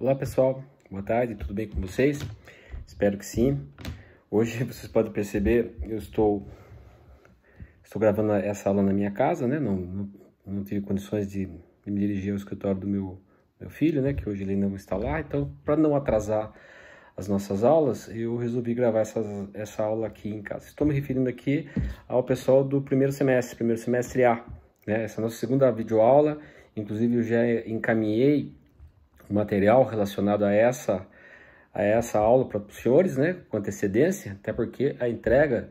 Olá pessoal, boa tarde, tudo bem com vocês? Espero que sim. Hoje vocês podem perceber, eu estou gravando essa aula na minha casa, né? Não tive condições de me dirigir ao escritório do meu filho, né? Que hoje ele não está lá, então para não atrasar as nossas aulas, eu resolvi gravar essa aula aqui em casa. Estou me referindo aqui ao pessoal do primeiro semestre A, né? Essa é a nossa segunda videoaula, inclusive eu já encaminhei o material relacionado a essa aula para os senhores, né, com antecedência, até porque a entrega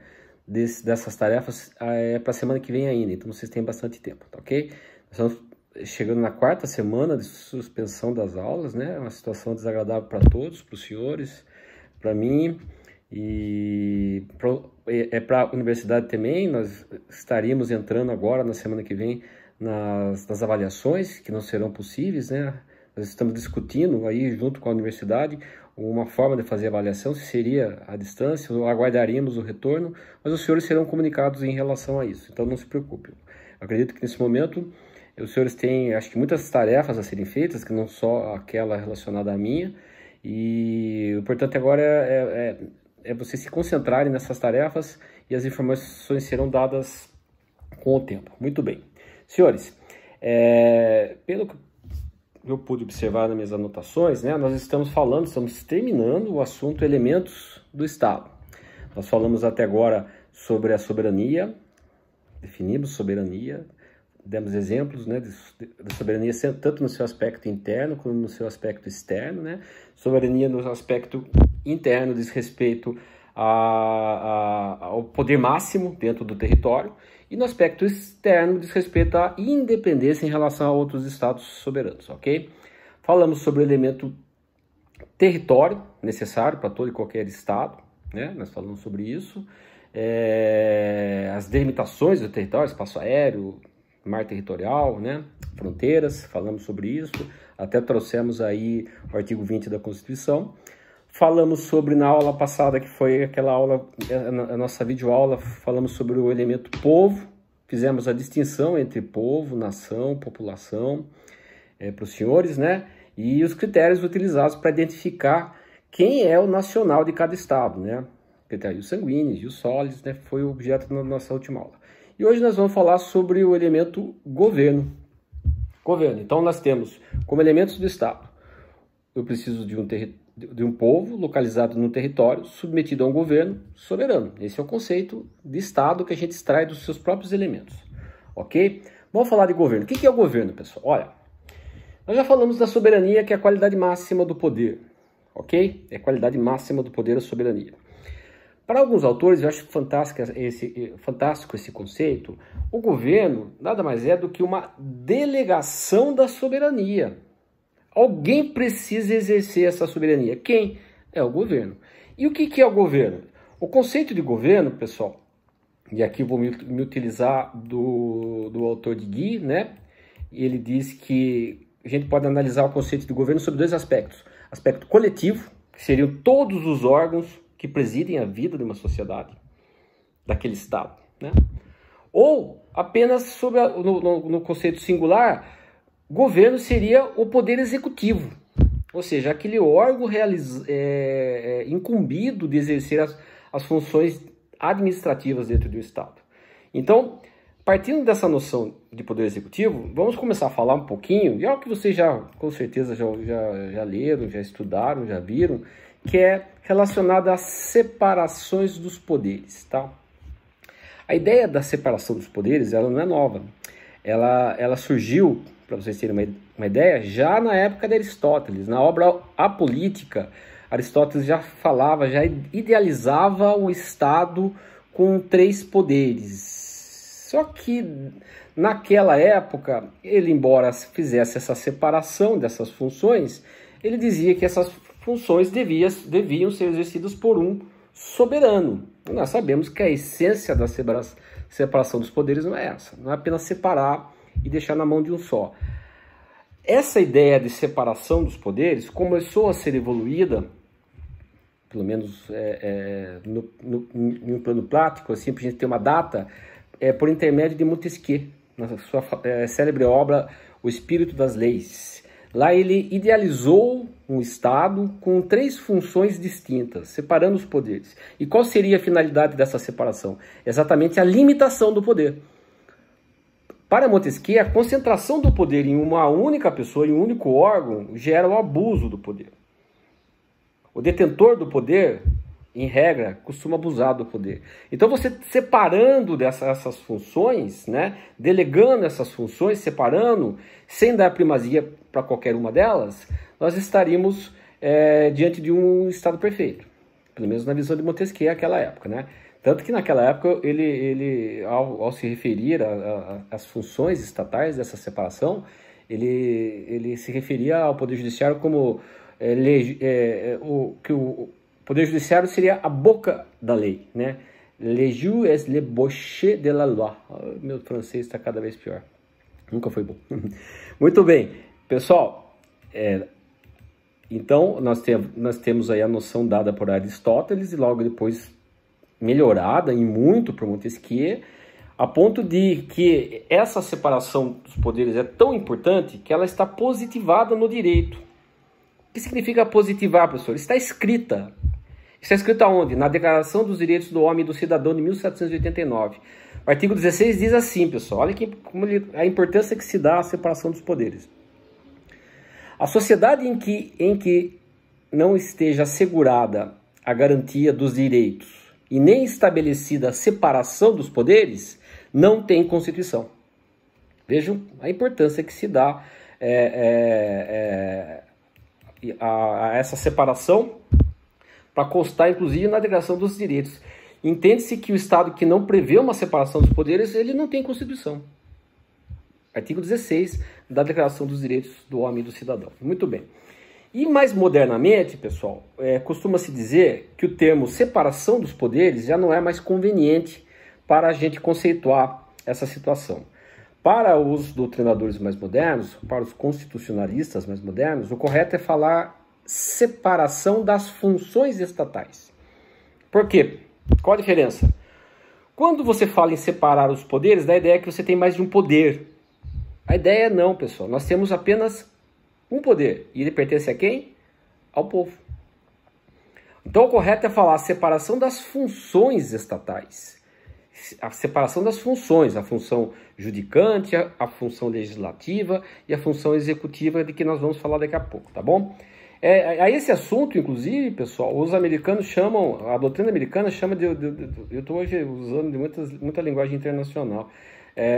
dessas tarefas é para a semana que vem ainda, então vocês têm bastante tempo, tá ok? Nós estamos chegando na quarta semana de suspensão das aulas, né, uma situação desagradável para todos, para os senhores, para mim, e para a universidade também. Nós estaríamos entrando agora, na semana que vem, nas avaliações, que não serão possíveis, né? Nós estamos discutindo aí, junto com a universidade, uma forma de fazer a avaliação, se seria à distância, ou aguardaríamos o retorno, mas os senhores serão comunicados em relação a isso, então não se preocupem. Eu acredito que nesse momento os senhores têm, acho que, muitas tarefas a serem feitas, que não só aquela relacionada à minha, e o importante agora é vocês se concentrarem nessas tarefas e as informações serão dadas com o tempo. Muito bem. Senhores, pelo que eu pude observar nas minhas anotações, né, nós estamos terminando o assunto elementos do Estado. Nós falamos até agora sobre a soberania, definimos soberania, demos exemplos, né, da soberania tanto no seu aspecto interno como no seu aspecto externo, né? Soberania no aspecto interno diz respeito ao poder máximo dentro do território, e no aspecto externo diz respeito à independência em relação a outros estados soberanos, ok? Falamos sobre o elemento território necessário para todo e qualquer estado, né? Nós falamos sobre isso. As delimitações do território, espaço aéreo, mar territorial, né? Fronteiras, falamos sobre isso. Até trouxemos aí o artigo 20 da Constituição. Falamos sobre, na aula passada, que foi aquela aula, a nossa videoaula, falamos sobre o elemento povo, fizemos a distinção entre povo, nação, população, para os senhores, né? E os critérios utilizados para identificar quem é o nacional de cada estado, né? Critérios sanguíneos e os sólidos, né? Foi o objeto da nossa última aula. E hoje nós vamos falar sobre o elemento governo. Então nós temos como elementos do estado, eu preciso de um povo localizado no território, submetido a um governo soberano. Esse é o conceito de Estado que a gente extrai dos seus próprios elementos, ok? Vamos falar de governo. O que é o governo, pessoal? Olha, nós já falamos da soberania, que é a qualidade máxima do poder, ok? É a qualidade máxima do poder, a soberania. Para alguns autores, eu acho fantástico esse conceito. O governo nada mais é do que uma delegação da soberania. Alguém precisa exercer essa soberania. Quem? É o governo. E o que é o governo? O conceito de governo, pessoal, e aqui vou me utilizar do autor de Guy, né? Ele diz que a gente pode analisar o conceito de governo sobre dois aspectos. Aspecto coletivo, que seriam todos os órgãos que presidem a vida de uma sociedade, daquele estado, né? Ou apenas sobre no conceito singular, governo seria o poder executivo, ou seja, aquele órgão incumbido de exercer as funções administrativas dentro do Estado. Então, partindo dessa noção de poder executivo, vamos começar a falar um pouquinho, e é algo que vocês já, com certeza, já leram, já estudaram, já viram, que é relacionado às separações dos poderes, tá? A ideia da separação dos poderes, ela não é nova. Ela surgiu, para vocês terem uma ideia, já na época de Aristóteles. Na obra A Política, Aristóteles já falava, já idealizava o Estado com 3 poderes. Só que naquela época, ele, embora fizesse essa separação dessas funções, ele dizia que essas funções deviam ser exercidas por um soberano. E nós sabemos que a essência da separação dos poderes não é essa, não é apenas separar e deixar na mão de um só. Essa ideia de separação dos poderes começou a ser evoluída, pelo menos no plano prático, assim, para a gente ter uma data, por intermédio de Montesquieu, na sua célebre obra O Espírito das Leis. Lá ele idealizou um Estado com 3 funções distintas, separando os poderes. E qual seria a finalidade dessa separação? Exatamente a limitação do poder. Para Montesquieu, a concentração do poder em uma única pessoa, em um único órgão, gera o abuso do poder. O detentor do poder, em regra, costuma abusar do poder. Então, você separando essas funções, né, delegando essas funções, separando, sem dar primazia para qualquer uma delas, nós estaríamos diante de um Estado perfeito. Pelo menos na visão de Montesquieu naquela época, né? Tanto que naquela época, ele ao se referir às funções estatais dessa separação, ele se referia ao Poder Judiciário como que o Poder Judiciário seria a boca da lei, né? Le jus est le boucher de la loi. Meu francês está cada vez pior. Nunca foi bom. Muito bem, pessoal. Então, nós temos aí a noção dada por Aristóteles e logo depois melhorada em muito por Montesquieu, a ponto de que essa separação dos poderes é tão importante que ela está positivada no direito. O que significa positivar, professor? Está escrita. Está escrito aonde? Na Declaração dos Direitos do Homem e do Cidadão de 1789. O artigo 16 diz assim, pessoal, olha a importância que se dá à separação dos poderes. A sociedade em que não esteja assegurada a garantia dos direitos e nem estabelecida a separação dos poderes, não tem Constituição. Vejam a importância que se dá a essa separação, para constar, inclusive, na Declaração dos Direitos. Entende-se que o Estado que não prevê uma separação dos poderes, ele não tem Constituição. Artigo 16 da Declaração dos Direitos do Homem e do Cidadão. Muito bem. E mais modernamente, pessoal, costuma-se dizer que o termo separação dos poderes já não é mais conveniente para a gente conceituar essa situação. Para os doutrinadores mais modernos, para os constitucionalistas mais modernos, o correto é falar separação das funções estatais. Por quê? Qual a diferença? Quando você fala em separar os poderes, dá a ideia que você tem mais de um poder. A ideia é não, pessoal. Nós temos apenas um poder. E ele pertence a quem? Ao povo. Então, o correto é falar a separação das funções estatais. A separação das funções, a função judicante, a função legislativa e a função executiva, de que nós vamos falar daqui a pouco, tá bom? A esse assunto, inclusive, pessoal, os americanos chamam, a doutrina americana chama eu estou hoje usando muita linguagem internacional,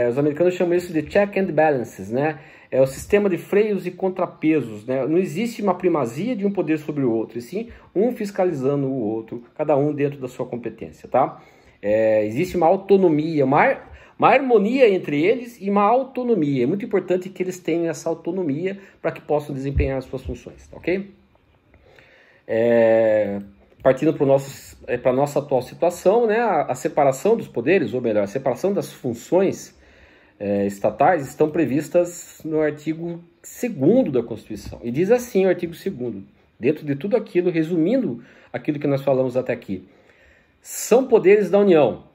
os americanos chamam isso de check and balances, né? É o sistema de freios e contrapesos, né? Não existe uma primazia de um poder sobre o outro, e sim um fiscalizando o outro, cada um dentro da sua competência, tá? Existe uma autonomia, uma harmonia entre eles e uma autonomia. É muito importante que eles tenham essa autonomia para que possam desempenhar as suas funções, tá ok? Partindo para a nossa atual situação, né, a separação dos poderes, ou melhor, a separação das funções estatais estão previstas no artigo 2º da Constituição. E diz assim o artigo 2º, dentro de tudo aquilo, resumindo aquilo que nós falamos até aqui. São poderes da União,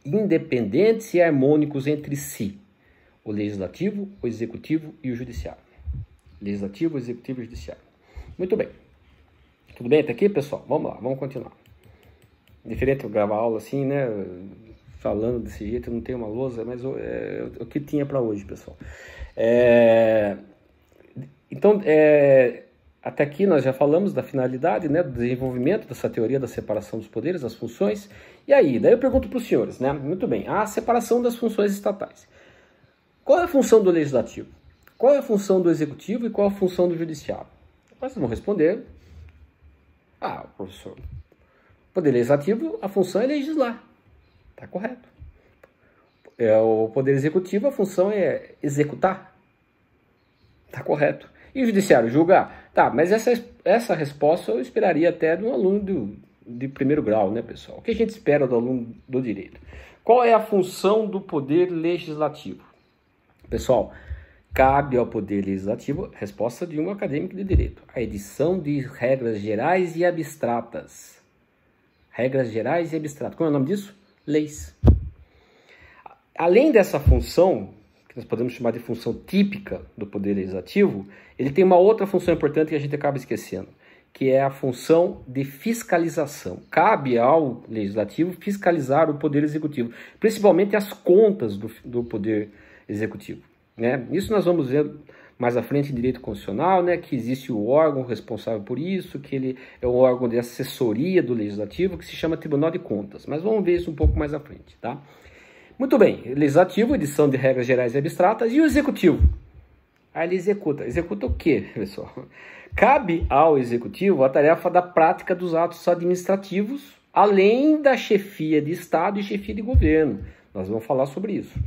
independentes e harmônicos entre si, o Legislativo, o Executivo e o Judiciário. Legislativo, Executivo e Judiciário. Muito bem. Tudo bem até aqui, pessoal? Vamos lá, vamos continuar. Diferente eu gravar aula assim, né? Falando desse jeito, eu não tenho uma lousa, mas o que tinha para hoje, pessoal. Então, até aqui nós já falamos da finalidade, né, do desenvolvimento dessa teoria da separação dos poderes, das funções. E aí, daí eu pergunto para os senhores, né? Muito bem, a separação das funções estatais. Qual é a função do Legislativo? Qual é a função do Executivo e qual é a função do Judiciário? Vocês vão responder. Professor, o Poder Legislativo, a função é legislar. Está correto. O Poder Executivo, a função é executar. Está correto. E o Judiciário, julgar? Tá, mas essa resposta eu esperaria até de um aluno de primeiro grau, né, pessoal? O que a gente espera do aluno do direito? Qual é a função do Poder Legislativo? Pessoal, cabe ao Poder Legislativo, resposta de um acadêmico de direito, a edição de regras gerais e abstratas. Regras gerais e abstratas. Como é o nome disso? Leis. Além dessa função, que nós podemos chamar de função típica do Poder Legislativo, ele tem uma outra função importante que a gente acaba esquecendo, que é a função de fiscalização. Cabe ao Legislativo fiscalizar o Poder Executivo, principalmente as contas do Poder Executivo, né? Isso nós vamos ver mais à frente em direito constitucional, né, que existe o órgão responsável por isso, que ele é um órgão de assessoria do Legislativo, que se chama Tribunal de Contas. Mas vamos ver isso um pouco mais à frente, tá? Muito bem, Legislativo, edição de regras gerais e abstratas, e o Executivo? Aí ele executa. Executa o quê, pessoal? Cabe ao Executivo a tarefa da prática dos atos administrativos, além da chefia de Estado e chefia de governo. Nós vamos falar sobre isso.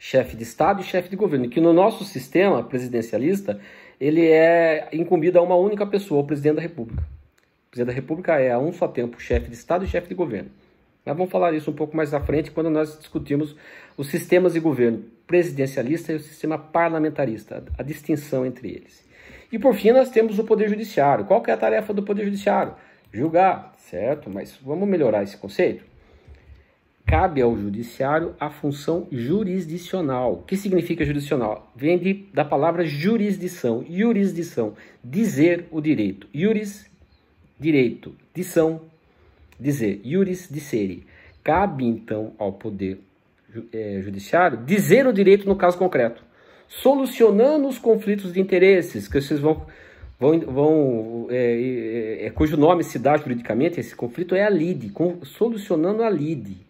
Chefe de Estado e chefe de governo, que no nosso sistema presidencialista, ele é incumbido a uma única pessoa, o Presidente da República. O Presidente da República é a um só tempo chefe de Estado e chefe de governo. Nós vamos falar isso um pouco mais à frente, quando nós discutimos os sistemas de governo presidencialista e o sistema parlamentarista, a distinção entre eles. E por fim, nós temos o Poder Judiciário. Qual que é a tarefa do Poder Judiciário? Julgar, certo? Mas vamos melhorar esse conceito? Cabe ao Judiciário a função jurisdicional. O que significa jurisdicional? Vem da palavra jurisdição. Jurisdição, dizer o direito. Juris, direito. Dição, dizer. Juris, dicere. Cabe, então, ao Poder Judiciário dizer o direito no caso concreto, solucionando os conflitos de interesses, que vocês cujo nome se dá juridicamente, esse conflito é a lide, solucionando a lide,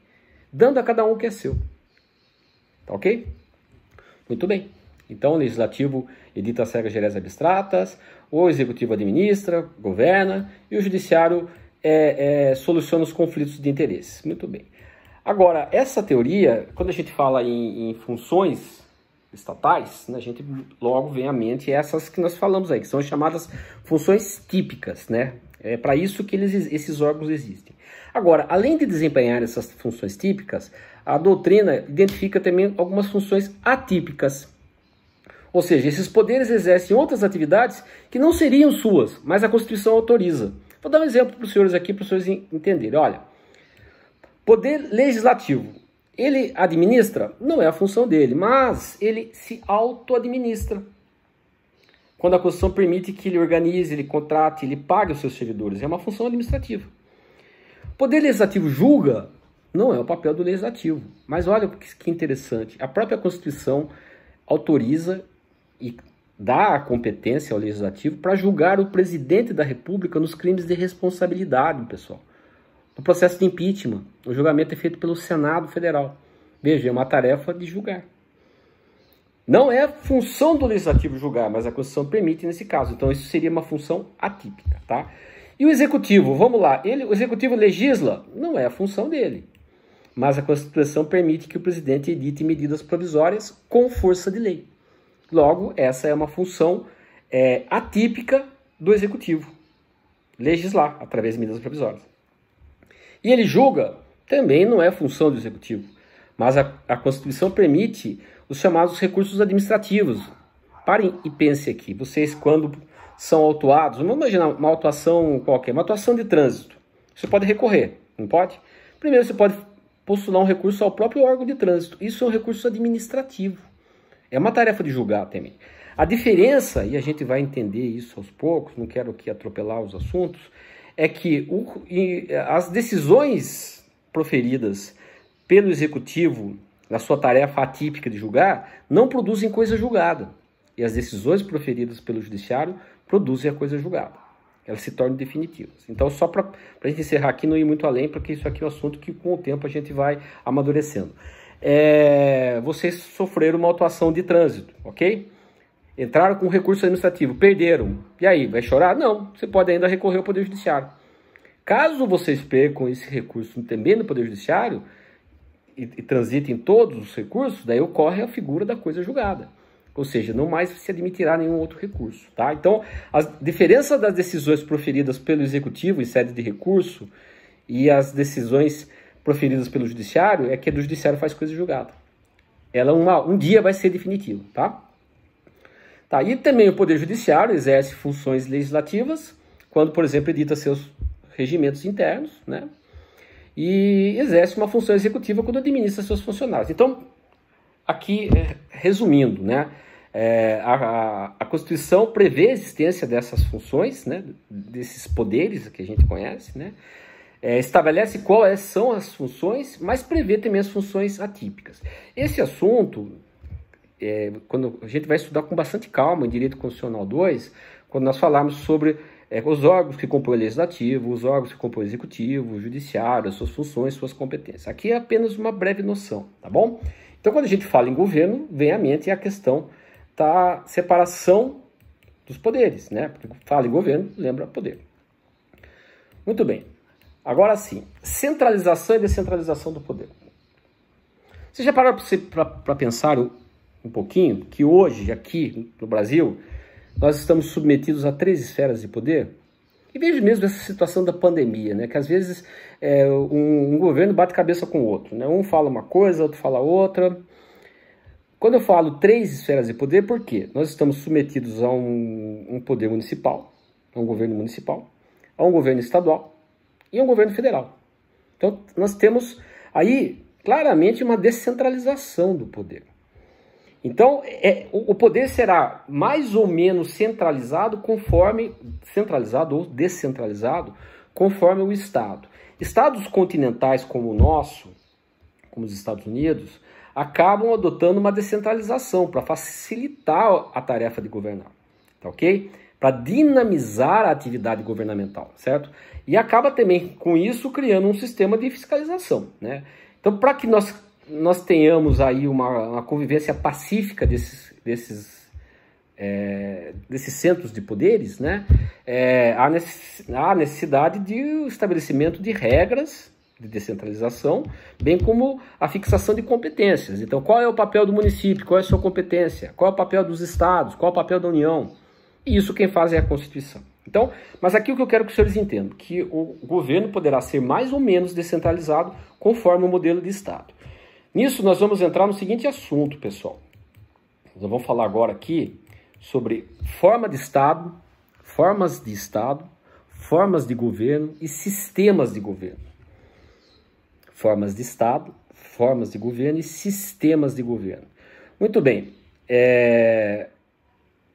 dando a cada um o que é seu. Tá ok? Muito bem. Então, o Legislativo edita as regras gerais abstratas, o Executivo administra, governa, e o Judiciário soluciona os conflitos de interesses. Muito bem. Agora, essa teoria, quando a gente fala em funções estatais, né, a gente logo vem à mente essas que nós falamos aí, que são chamadas funções típicas, né? É para isso que esses órgãos existem. Agora, além de desempenhar essas funções típicas, a doutrina identifica também algumas funções atípicas. Ou seja, esses poderes exercem outras atividades que não seriam suas, mas a Constituição autoriza. Vou dar um exemplo para os senhores aqui, para os senhores entenderem. Olha, Poder Legislativo, ele administra? Não é a função dele, mas ele se auto-administra. Quando a Constituição permite que ele organize, ele contrate, ele pague os seus servidores. É uma função administrativa. Poder Legislativo julga? Não é o papel do Legislativo. Mas olha que interessante. A própria Constituição autoriza e dá a competência ao Legislativo para julgar o presidente da República nos crimes de responsabilidade, pessoal. No processo de impeachment, o julgamento é feito pelo Senado Federal. Veja, é uma tarefa de julgar. Não é função do Legislativo julgar, mas a Constituição permite nesse caso. Então, isso seria uma função atípica, tá? E o Executivo, vamos lá. O Executivo legisla? Não é a função dele. Mas a Constituição permite que o presidente edite medidas provisórias com força de lei. Logo, essa é uma função atípica do Executivo. Legislar, através de medidas provisórias. E ele julga? Também não é função do Executivo. Mas a Constituição permite os chamados recursos administrativos. Parem e pensem aqui. Vocês, quando são autuados, vamos imaginar uma autuação qualquer, uma autuação de trânsito. Você pode recorrer, não pode? Primeiro, você pode postular um recurso ao próprio órgão de trânsito. Isso é um recurso administrativo. É uma tarefa de julgar também. A diferença, e a gente vai entender isso aos poucos, não quero aqui atropelar os assuntos, é que as decisões proferidas pelo Executivo, na sua tarefa atípica de julgar, não produzem coisa julgada. E as decisões proferidas pelo Judiciário produzem a coisa julgada. Elas se tornam definitivas. Então, só para a gente encerrar aqui, não ir muito além, porque isso aqui é um assunto que com o tempo a gente vai amadurecendo. Vocês sofreram uma autuação de trânsito, ok? Entraram com recurso administrativo, perderam. E aí, vai chorar? Não, você pode ainda recorrer ao Poder Judiciário. Caso vocês percam esse recurso também no Poder Judiciário, e transitem todos os recursos, daí ocorre a figura da coisa julgada. Ou seja, não mais se admitirá nenhum outro recurso. Tá? Então, a diferença das decisões proferidas pelo Executivo em sede de recurso e as decisões proferidas pelo Judiciário é que a do Judiciário faz coisa julgada. Ela um dia vai ser definitiva. Tá? Tá, e também o Poder Judiciário exerce funções legislativas quando, por exemplo, edita seus regimentos internos, né? E exerce uma função executiva quando administra seus funcionários. Então, aqui, resumindo, né? A Constituição prevê a existência dessas funções, né? Desses poderes que a gente conhece, né? Estabelece quais são as funções, mas prevê também as funções atípicas. Esse assunto, quando a gente vai estudar com bastante calma em Direito Constitucional 2, quando nós falarmos sobre os órgãos que compõem o Legislativo, os órgãos que compõem o Executivo, o Judiciário, as suas funções, suas competências. Aqui é apenas uma breve noção, tá bom? Então, quando a gente fala em governo, vem à mente a questão da separação dos poderes, né? Porque fala em governo, lembra poder. Muito bem. Agora sim, centralização e descentralização do poder. Você já parou para pensar um pouquinho que hoje, aqui no Brasil, nós estamos submetidos a 3 esferas de poder? E veja mesmo essa situação da pandemia, né? Que às vezes um governo bate cabeça com o outro, né? Um fala uma coisa, outro fala outra. Quando eu falo 3 esferas de poder, por quê? Nós estamos submetidos a um poder municipal, a um governo municipal, a um governo estadual e a um governo federal. Então, nós temos aí claramente uma descentralização do poder. Então, o poder será mais ou menos centralizado ou descentralizado, conforme o Estado. Estados continentais como o nosso, como os Estados Unidos, acabam adotando uma descentralização para facilitar a tarefa de governar, tá ok? Para dinamizar a atividade governamental, certo? E acaba também, com isso, criando um sistema de fiscalização, né? Então, para que nós tenhamos aí uma convivência pacífica desses centros de poderes, né? Há necessidade de estabelecimento de regras de descentralização, bem como a fixação de competências. Então, qual é o papel do município? Qual é a sua competência? Qual é o papel dos estados? Qual é o papel da União? E isso quem faz é a Constituição. Então, mas aqui o que eu quero que os senhores entendam, que o governo poderá ser mais ou menos descentralizado conforme o modelo de Estado. Nisso nós vamos entrar no seguinte assunto, pessoal. Nós vamos falar agora aqui sobre forma de Estado, formas de Estado, formas de governo e sistemas de governo. Formas de Estado, formas de governo e sistemas de governo. Muito bem, é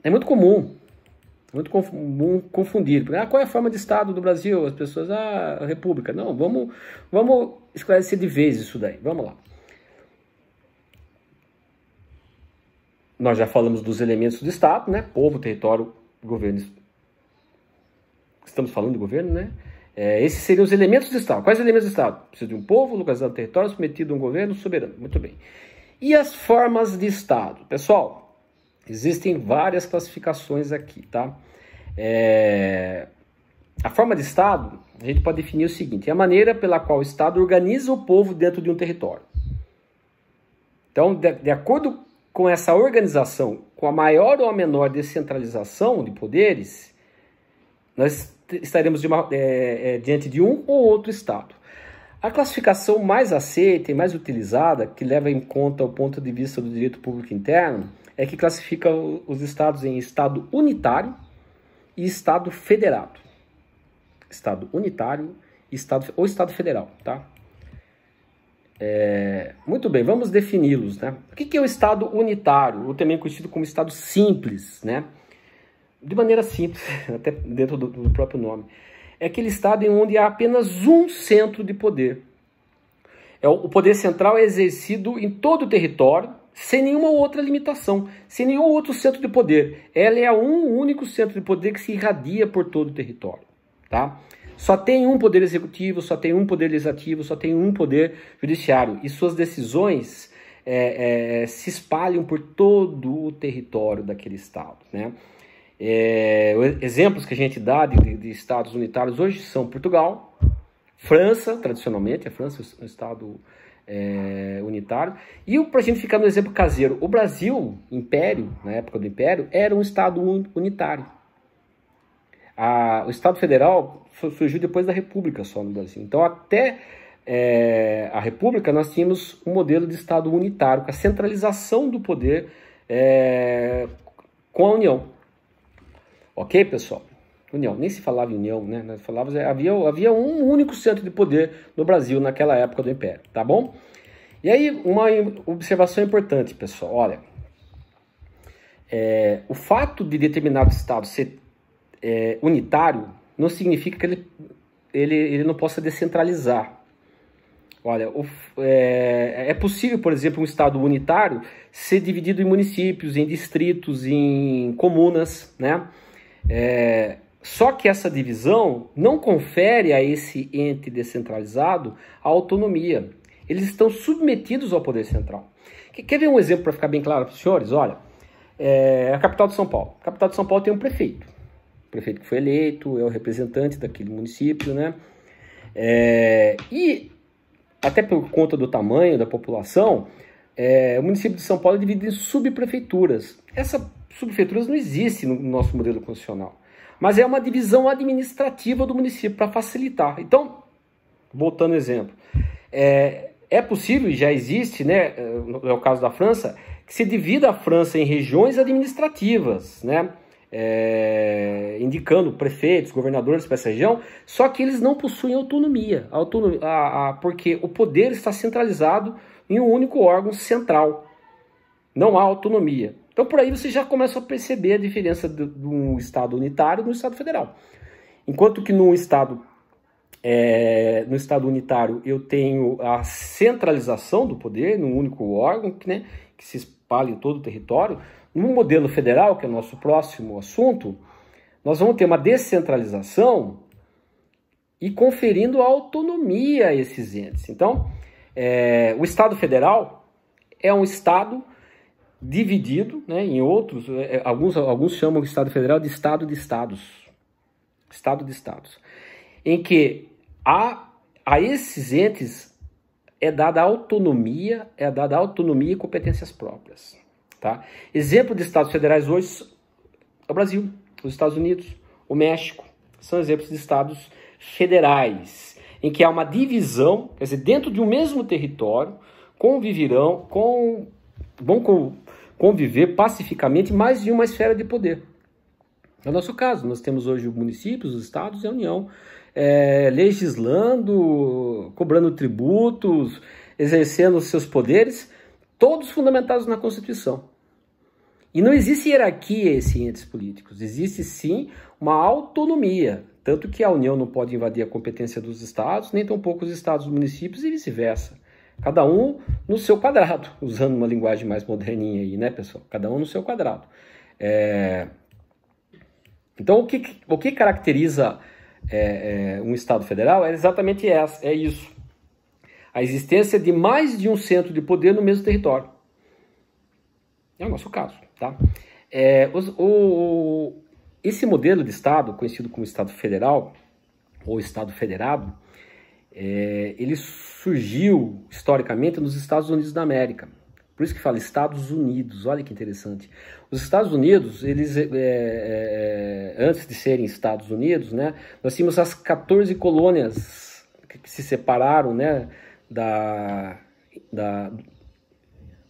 muito comum confundir. Qual é a forma de Estado do Brasil? As pessoas, a República. Não, vamos esclarecer de vez isso daí. Vamos lá. Nós já falamos dos elementos do Estado, né? Povo, território, governo. Estamos falando de governo, né? Esses seriam os elementos do Estado. Quais elementos do Estado? Precisa de um povo, localizado no território, submetido a um governo soberano. Muito bem. E as formas de Estado? Pessoal, existem várias classificações aqui, tá? A forma de Estado, a gente pode definir o seguinte: é a maneira pela qual o Estado organiza o povo dentro de um território. Então, de acordo com essa organização, com a maior ou a menor descentralização de poderes, nós estaremos diante de um ou outro Estado. A classificação mais aceita e mais utilizada, que leva em conta o ponto de vista do direito público interno, é que classifica os Estados em Estado unitário e Estado federado. Estado unitário e Estado federal, tá? Muito bem, vamos defini-los, né? O que é o Estado unitário, ou também conhecido como Estado simples, né? De maneira simples, até dentro do próprio nome. É aquele Estado em onde há apenas um centro de poder. O poder central é exercido em todo o território, sem nenhuma outra limitação, sem nenhum outro centro de poder. Ela é um único centro de poder que se irradia por todo o território, tá? Só tem um poder executivo, só tem um poder legislativo, só tem um poder judiciário. E suas decisões se espalham por todo o território daquele Estado, né? Exemplos que a gente dá de Estados unitários hoje são Portugal, França, tradicionalmente, a França é um Estado unitário. E para a gente ficar no exemplo caseiro, o Brasil, Império, na época do Império, era um Estado unitário. O Estado Federal surgiu depois da República só no Brasil. Então, até a República, nós tínhamos um modelo de Estado unitário, com a centralização do poder com a União. Ok, pessoal? União, nem se falava em União, né? Nós falávamos, havia um único centro de poder no Brasil naquela época do Império, tá bom? E aí, uma observação importante, pessoal, olha, o fato de determinado estado ser unitário não significa que ele não possa descentralizar. Olha, é possível, por exemplo, um estado unitário ser dividido em municípios, em distritos, em comunas, né? Só que essa divisão não confere a esse ente descentralizado a autonomia. Eles estão submetidos ao poder central. Quer ver um exemplo para ficar bem claro para os senhores? Olha, a capital de São Paulo. A capital de São Paulo tem um prefeito. O prefeito que foi eleito, é o representante daquele município, né? E até por conta do tamanho da população, o município de São Paulo é dividido em subprefeituras. Essas subprefeituras não existem no nosso modelo constitucional, mas é uma divisão administrativa do município para facilitar. Então, voltando ao exemplo, é possível, e já existe, né, é o caso da França, que se divida a França em regiões administrativas, né, indicando prefeitos, governadores para essa região, só que eles não possuem autonomia, porque o poder está centralizado em um único órgão central. Não há autonomia. Então, por aí você já começa a perceber a diferença de um Estado unitário e de um Estado federal. Enquanto que no Estado unitário eu tenho a centralização do poder num único órgão, né, que se espalha em todo o território. No modelo federal, que é o nosso próximo assunto, nós vamos ter uma descentralização e conferindo autonomia a esses entes. Então, o Estado federal é um Estado dividido, né, em outros, alguns chamam o Estado federal de Estado de Estados. Estado de Estados. Em que a esses entes é dada autonomia e competências próprias. Tá? Exemplo de estados federais hoje é o Brasil, os Estados Unidos, o México. São exemplos de estados federais, em que há uma divisão, quer dizer, dentro de um mesmo território, vão conviver pacificamente mais de uma esfera de poder. É o nosso caso, nós temos hoje municípios, os estados e a União, legislando, cobrando tributos, exercendo os seus poderes, todos fundamentados na Constituição. E não existe hierarquia entre entes políticos, existe sim uma autonomia, tanto que a União não pode invadir a competência dos estados, nem tampouco os estados dos municípios e vice-versa. Cada um no seu quadrado, usando uma linguagem mais moderninha aí, né, pessoal? Cada um no seu quadrado. Então, o que caracteriza um Estado federal é exatamente isso. A existência de mais de um centro de poder no mesmo território. É o nosso caso, tá? Esse modelo de Estado, conhecido como Estado Federal, ou Estado Federado, ele surgiu historicamente nos Estados Unidos da América. Por isso que fala Estados Unidos, olha que interessante. Os Estados Unidos, eles, antes de serem Estados Unidos, né, nós tínhamos as 14 colônias que se separaram, né, da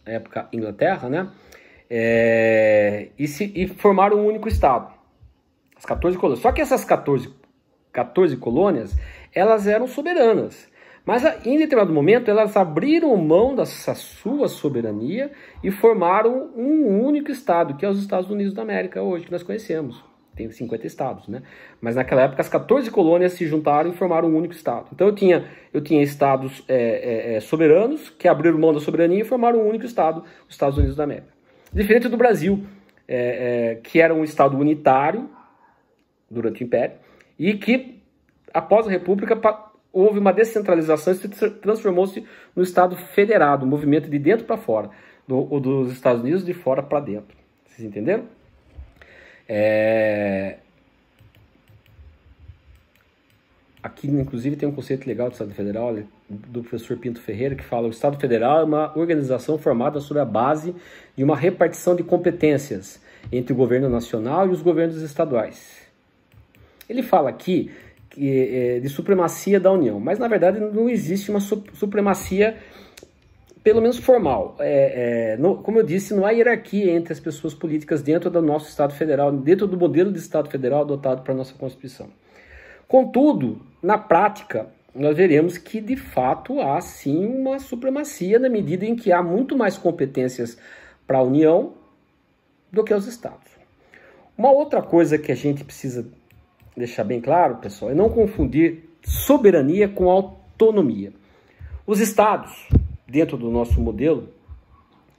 época Inglaterra, né, e formaram um único Estado, as 14 colônias. Só que essas 14 colônias, elas eram soberanas. Mas em determinado momento elas abriram mão dessa sua soberania e formaram um único estado, que é os Estados Unidos da América hoje, que nós conhecemos. Tem 50 estados, né? Mas naquela época as 14 colônias se juntaram e formaram um único estado. Então eu tinha estados soberanos que abriram mão da soberania e formaram um único estado, os Estados Unidos da América. Diferente do Brasil, que era um estado unitário durante o Império e que após a República houve uma descentralização e se transformou-se no Estado federado, um movimento de dentro para fora, dos Estados Unidos de fora para dentro. Vocês entenderam? Aqui, inclusive, tem um conceito legal do Estado Federal, do professor Pinto Ferreira, que fala: o Estado Federal é uma organização formada sobre a base de uma repartição de competências entre o governo nacional e os governos estaduais. Ele fala aqui de supremacia da União, mas na verdade não existe uma supremacia, pelo menos formal. Como eu disse, não há hierarquia entre as pessoas políticas dentro do nosso Estado Federal, dentro do modelo de Estado Federal adotado para a nossa Constituição. Contudo, na prática, nós veremos que, de fato, há sim uma supremacia na medida em que há muito mais competências para a União do que os Estados. Uma outra coisa que a gente precisa deixar bem claro, pessoal, é não confundir soberania com autonomia. Os Estados, dentro do nosso modelo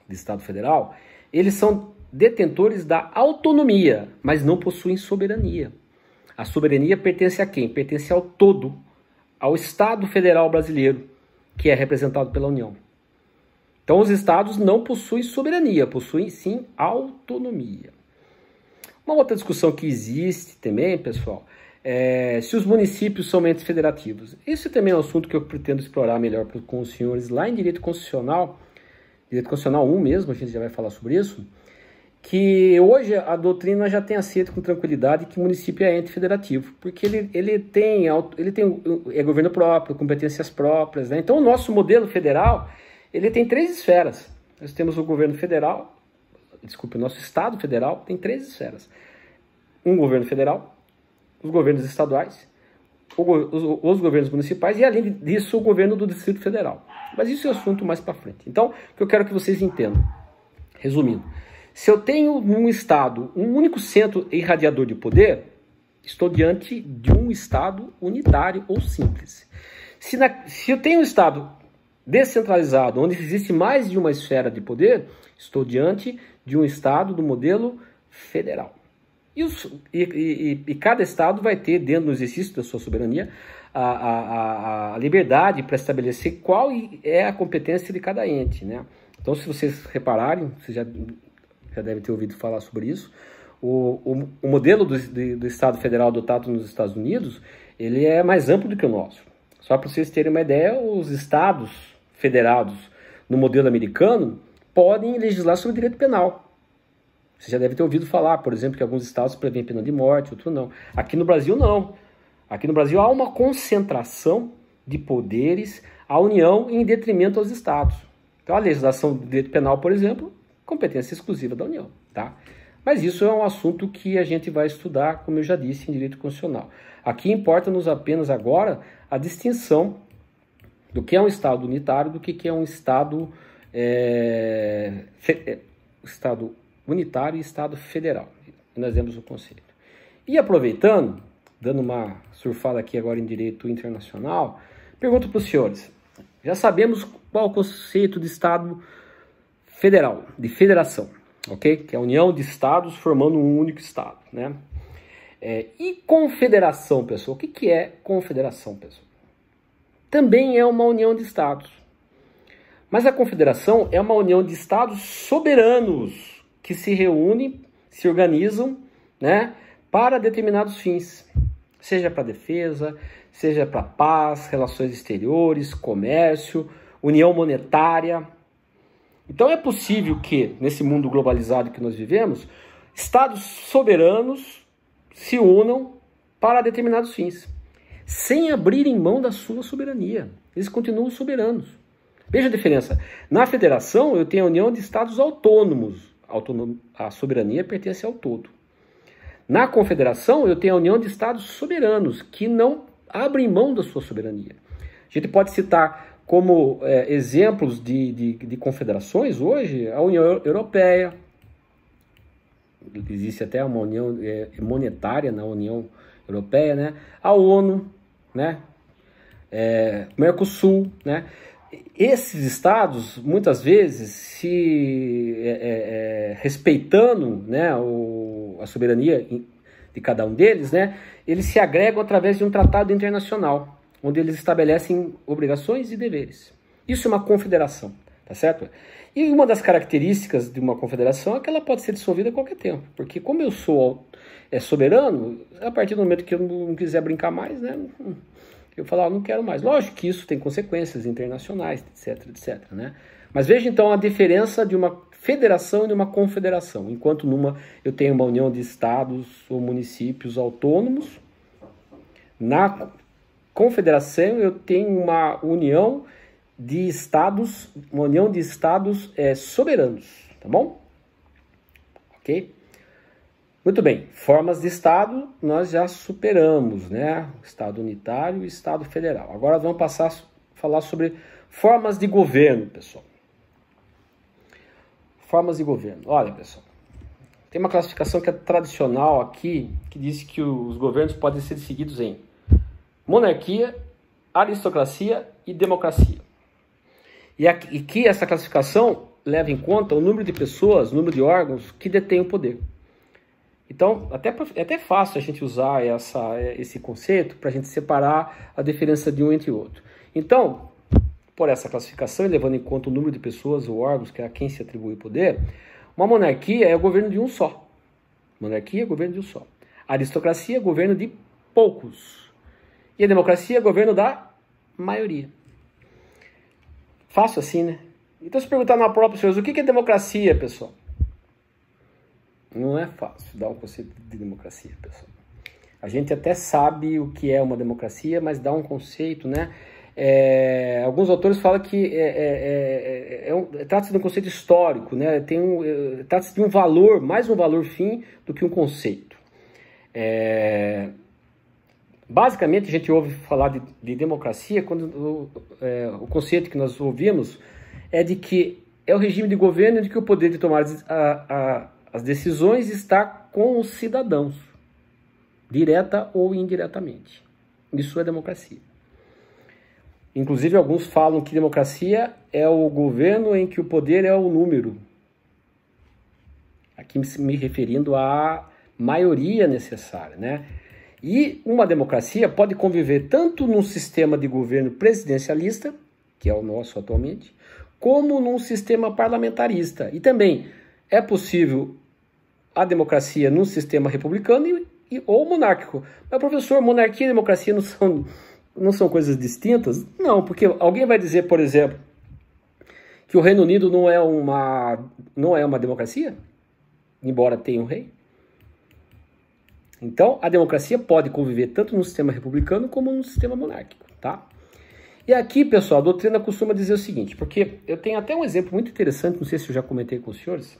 de Estado federal, eles são detentores da autonomia, mas não possuem soberania. A soberania pertence a quem? Pertence ao todo, ao Estado Federal Brasileiro, que é representado pela União. Então, os estados não possuem soberania, possuem sim autonomia. Uma outra discussão que existe também, pessoal, é se os municípios são entes federativos. Esse também é um assunto que eu pretendo explorar melhor com os senhores lá em Direito Constitucional 1 mesmo, a gente já vai falar sobre isso, que hoje a doutrina já tem aceito com tranquilidade que o município é ente federativo, porque ele tem governo próprio, competências próprias, né? Então o nosso modelo federal, ele tem 3 esferas. Nós temos o governo federal, o nosso Estado federal tem 3 esferas. Um governo federal, os governos estaduais, os governos municipais e, além disso, o governo do Distrito Federal. Mas isso é assunto mais para frente. Então, o que eu quero que vocês entendam, resumindo, se eu tenho num Estado um único centro irradiador de poder, estou diante de um Estado unitário ou simples. Se eu tenho um Estado descentralizado, onde existe mais de uma esfera de poder, estou diante de um Estado do modelo federal. E cada Estado vai ter, dentro do exercício da sua soberania, a liberdade para estabelecer qual é a competência de cada ente, né? Então, se vocês repararem, vocês já devem ter ouvido falar sobre isso, o modelo do Estado Federal adotado nos Estados Unidos, ele é mais amplo do que o nosso. Só para vocês terem uma ideia, os estados federados no modelo americano podem legislar sobre direito penal. Você já deve ter ouvido falar, por exemplo, que alguns estados prevêem pena de morte, outros não. Aqui no Brasil, não. Aqui no Brasil há uma concentração de poderes à União em detrimento aos estados. Então, a legislação do direito penal, por exemplo, competência exclusiva da União, tá? Mas isso é um assunto que a gente vai estudar, como eu já disse, em direito constitucional. Aqui importa-nos apenas agora a distinção do que é um Estado unitário do que é um Estado, Estado unitário e Estado federal. Nós vemos o conceito. E aproveitando, dando uma surfada aqui agora em direito internacional, pergunto para os senhores, já sabemos qual é o conceito de Estado federal, de federação, ok? Que é a união de estados formando um único estado, né? E confederação, pessoal? O que é confederação, pessoal? Também é uma união de estados. Mas a confederação é uma união de estados soberanos que se reúnem, se organizam, né, para determinados fins. Seja para defesa, seja para paz, relações exteriores, comércio, união monetária. Então é possível que, nesse mundo globalizado que nós vivemos, estados soberanos se unam para determinados fins, sem abrirem mão da sua soberania. Eles continuam soberanos. Veja a diferença. Na federação, eu tenho a união de estados autônomos. A soberania pertence ao todo. Na confederação, eu tenho a união de estados soberanos, que não abrem mão da sua soberania. A gente pode citar como exemplos de confederações hoje a União Europeia. Existe até uma união monetária na União Europeia, né? A ONU, né? Mercosul, né? Esses estados, muitas vezes, respeitando, né, a soberania de cada um deles, né, eles se agregam através de um tratado internacional, onde eles estabelecem obrigações e deveres. Isso é uma confederação, tá certo? E uma das características de uma confederação é que ela pode ser dissolvida a qualquer tempo, porque como eu sou soberano, a partir do momento que eu não quiser brincar mais, né, eu falo, não quero mais. Lógico que isso tem consequências internacionais, etc, etc, né? Mas veja então a diferença de uma federação e de uma confederação. Enquanto numa eu tenho uma união de estados ou municípios autônomos, na confederação eu tenho uma união de estados, soberanos, tá bom? Ok? Muito bem, formas de Estado nós já superamos, né? Estado unitário e Estado federal. Agora vamos passar a falar sobre formas de governo, pessoal. Formas de governo. Olha, pessoal, tem uma classificação que é tradicional aqui, que diz que os governos podem ser seguidos em monarquia, aristocracia e democracia. E que essa classificação leva em conta o número de pessoas, o número de órgãos que detêm o poder. Então, é até fácil a gente usar esse conceito para a gente separar a diferença de um entre o outro. Então, por essa classificação, e levando em conta o número de pessoas ou órgãos que a quem se atribui o poder, uma monarquia é o governo de um só. Monarquia é governo de um só. A aristocracia é governo de poucos. E a democracia é governo da maioria. Fácil assim, né? Então, se perguntar na própria pessoa, o que é democracia, pessoal? Não é fácil dar um conceito de democracia, pessoal. A gente até sabe o que é uma democracia, mas dá um conceito, né? Alguns autores falam que trata-se de um conceito histórico, né? Trata-se de um valor, mais um valor fim do que um conceito. Basicamente, a gente ouve falar de democracia quando o conceito que nós ouvimos é de que é o regime de governo de que o poder de tomar as decisões está com os cidadãos, direta ou indiretamente. Isso é democracia. Inclusive, alguns falam que democracia é o governo em que o poder é o número. Aqui me referindo à maioria necessária, né? E uma democracia pode conviver tanto num sistema de governo presidencialista, que é o nosso atualmente, como num sistema parlamentarista. E também é possível a democracia num sistema republicano ou monárquico. Mas, professor, monarquia e democracia não são coisas distintas? Não, porque alguém vai dizer, por exemplo, que o Reino Unido não é uma democracia, embora tenha um rei. Então, a democracia pode conviver tanto no sistema republicano como no sistema monárquico, tá? E aqui, pessoal, a doutrina costuma dizer o seguinte, porque eu tenho até um exemplo muito interessante, não sei se eu já comentei com os senhores,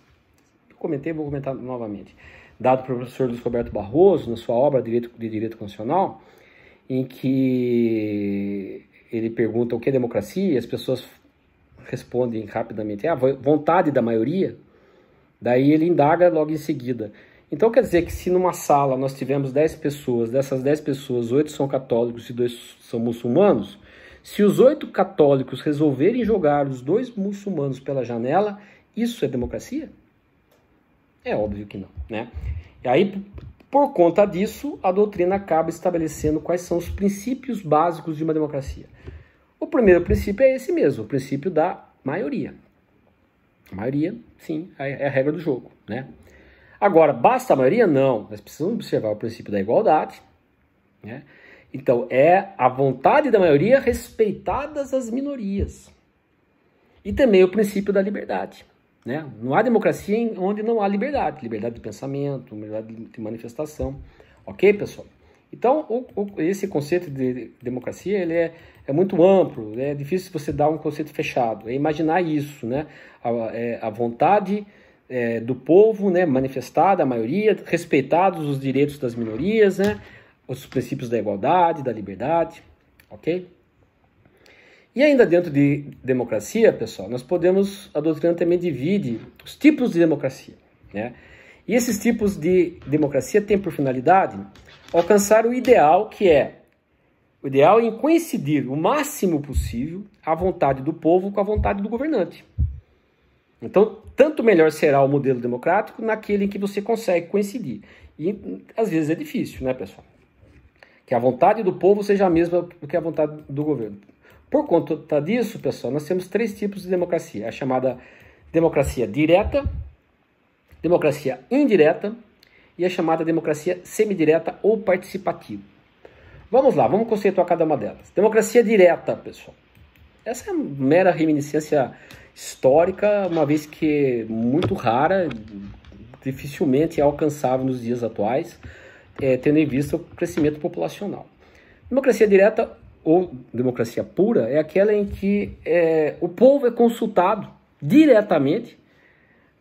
vou comentar novamente, dado pelo professor Luiz Roberto Barroso, na sua obra de Direito Constitucional, em que ele pergunta o que é democracia, e as pessoas respondem rapidamente, vontade da maioria, daí ele indaga logo em seguida. Então quer dizer que se numa sala nós tivemos 10 pessoas, dessas 10 pessoas, 8 são católicos e 2 são muçulmanos, se os 8 católicos resolverem jogar os 2 muçulmanos pela janela, isso é democracia? É óbvio que não, né? E aí, por conta disso, a doutrina acaba estabelecendo quais são os princípios básicos de uma democracia. O primeiro princípio é esse mesmo, o princípio da maioria. A maioria, sim, é a regra do jogo, né? Agora, basta a maioria? Não. Nós precisamos observar o princípio da igualdade, né? Então, é a vontade da maioria respeitadas as minorias. E também o princípio da liberdade, né? Não há democracia onde não há liberdade. Liberdade de pensamento, liberdade de manifestação. Ok, pessoal? Então, esse conceito de democracia ele é muito amplo. É difícil você dar um conceito fechado. É imaginar isso, né? A vontade do povo, né, manifestada, a maioria, respeitados os direitos das minorias, né? Os princípios da igualdade, da liberdade. Ok? E ainda dentro de democracia, pessoal, a doutrina também divide os tipos de democracia, né? E esses tipos de democracia têm por finalidade alcançar o ideal em coincidir o máximo possível a vontade do povo com a vontade do governante. Então, tanto melhor será o modelo democrático naquele em que você consegue coincidir. E às vezes é difícil, né, pessoal? Que a vontade do povo seja a mesma do que a vontade do governo. Por conta disso, pessoal, nós temos 3 tipos de democracia. A chamada democracia direta, democracia indireta e a chamada democracia semidireta ou participativa. Vamos lá, vamos conceituar cada uma delas. Democracia direta, pessoal. Essa é uma mera reminiscência histórica, uma vez que é muito rara, dificilmente é alcançável nos dias atuais, tendo em vista o crescimento populacional. Democracia direta ou democracia pura é aquela em que o povo é consultado diretamente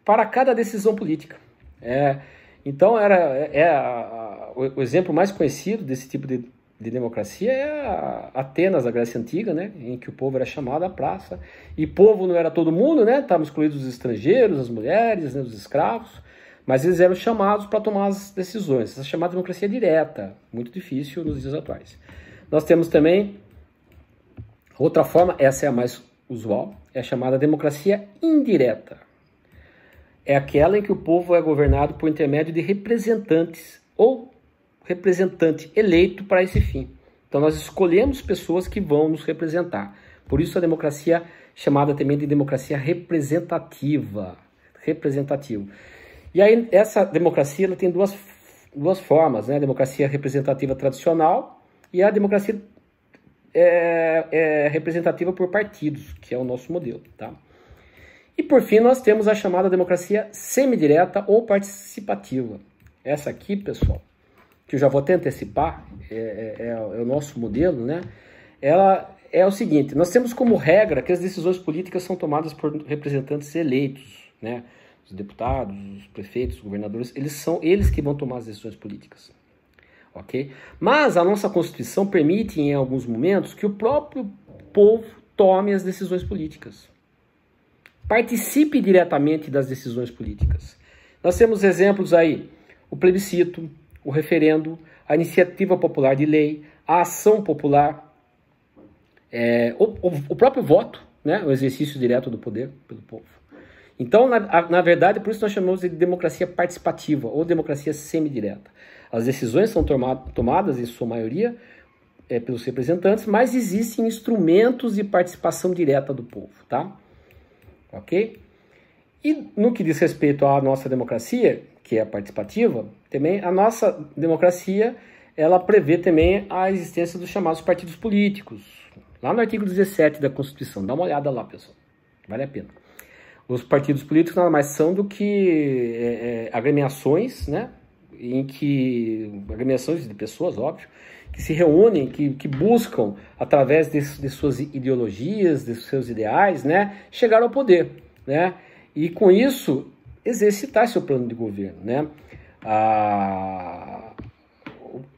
para cada decisão política. Então, o exemplo mais conhecido desse tipo de democracia é Atenas, a Grécia Antiga, né? Em que o povo era chamado à praça. E povo não era todo mundo, né? Estavam excluídos os estrangeiros, as mulheres, né? Os escravos. Mas eles eram chamados para tomar as decisões. Essa chamada democracia direta, muito difícil nos dias atuais. Nós temos também outra forma, essa é a mais usual, é a chamada democracia indireta. É aquela em que o povo é governado por intermédio de representantes ou representante eleito para esse fim. Então nós escolhemos pessoas que vão nos representar. Por isso a democracia chamada também de democracia representativa. E aí essa democracia ela tem duas formas, né? A democracia representativa tradicional e a democracia representativa por partidos, que é o nosso modelo, tá? E por fim nós temos a chamada democracia semidireta ou participativa. Essa aqui, pessoal, que eu já vou até antecipar, é o nosso modelo, né? Ela é o seguinte, nós temos como regra que as decisões políticas são tomadas por representantes eleitos, né? Os deputados, os prefeitos, os governadores, eles são eles que vão tomar as decisões políticas, ok? Mas a nossa Constituição permite, em alguns momentos, que o próprio povo tome as decisões políticas. Participe diretamente das decisões políticas. Nós temos exemplos aí, o plebiscito, o referendo, a iniciativa popular de lei, a ação popular, o próprio voto, né? O exercício direto do poder pelo povo. Então, na verdade, por isso nós chamamos de democracia participativa ou democracia semidireta. As decisões são tomadas, em sua maioria, pelos representantes, mas existem instrumentos de participação direta do povo, tá? Ok? E no que diz respeito à nossa democracia, que é participativa, também a nossa democracia, ela prevê também a existência dos chamados partidos políticos. Lá no artigo 17 da Constituição, dá uma olhada lá, pessoal, vale a pena. Os partidos políticos nada mais são do que agremiações, né? Agremiações de pessoas, óbvio, que se reúnem, que buscam, através de suas ideologias, de seus ideais, né? Chegar ao poder, né? E com isso, exercitar seu plano de governo, né?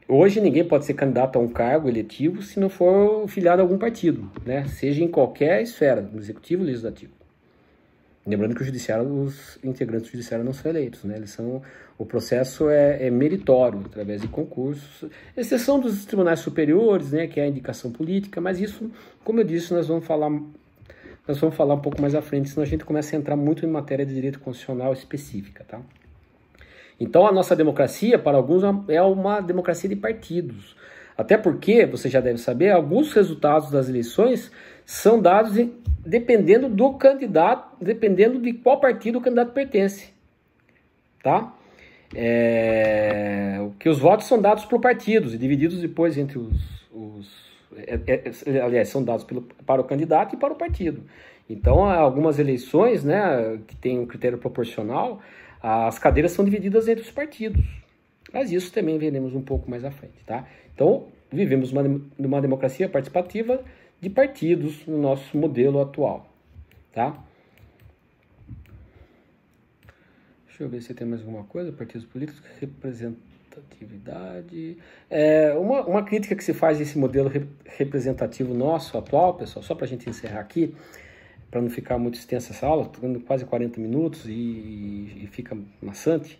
Hoje ninguém pode ser candidato a um cargo eletivo se não for filiado a algum partido, né? Seja em qualquer esfera, no executivo ou legislativo. Lembrando que os integrantes do judiciário não são eleitos, né? O processo é meritório, através de concursos, exceção dos tribunais superiores, né? Que é a indicação política, mas isso, como eu disse, nós vamos falar um pouco mais à frente, senão a gente começa a entrar muito em matéria de direito constitucional específica, tá? Então a nossa democracia, para alguns, é uma democracia de partidos. Até porque, você já deve saber, alguns resultados das eleições são dados dependendo do candidato, dependendo de qual partido o candidato pertence, tá? Que os votos são dados por partidos e divididos depois entre aliás, são dados para o candidato e para o partido. Então, algumas eleições, né, que tem um critério proporcional, as cadeiras são divididas entre os partidos. Mas isso também veremos um pouco mais à frente, tá? Então, vivemos numa democracia participativa de partidos no nosso modelo atual, tá? Deixa eu ver se tem mais alguma coisa. Partidos políticos, representatividade. Uma crítica que se faz desse modelo representativo nosso atual, pessoal, só para a gente encerrar aqui, para não ficar muito extensa essa aula, estou dando quase 40 minutos e fica maçante.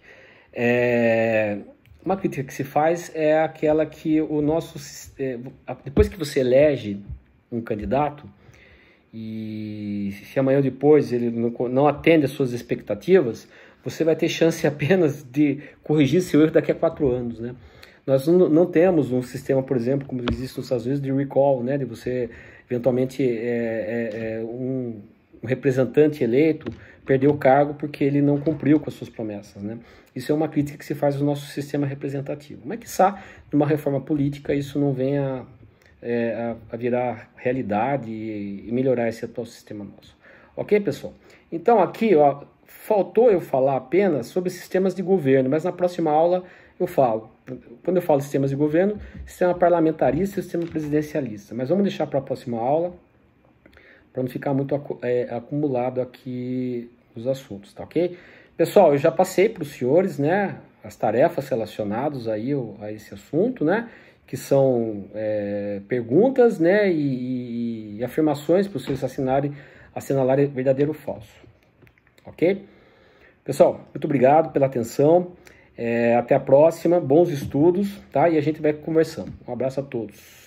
Uma crítica que se faz é aquela que depois que você elege um candidato e se amanhã ou depois ele não atende às suas expectativas, você vai ter chance apenas de corrigir seu erro daqui a 4 anos, né? Nós não temos um sistema, por exemplo, como existe nos Estados Unidos, de recall, né? De você, eventualmente, um representante eleito perder o cargo porque ele não cumpriu com as suas promessas, né? Isso é uma crítica que se faz ao nosso sistema representativo. Mas, quiçá, numa reforma política, isso não venha a virar realidade e melhorar esse atual sistema nosso. Ok, pessoal? Então, aqui, ó, faltou eu falar apenas sobre sistemas de governo, mas na próxima aula eu falo. Quando eu falo sistemas de governo, sistema parlamentarista e sistema presidencialista. Mas vamos deixar para a próxima aula, para não ficar muito acumulado aqui os assuntos, tá ok? Pessoal, eu já passei para os senhores, né, as tarefas relacionadas aí a esse assunto, né? Que são perguntas, né? E afirmações para vocês assinalarem verdadeiro ou falso. Ok? Pessoal, muito obrigado pela atenção. Até a próxima. Bons estudos, tá? E a gente vai conversando. Um abraço a todos.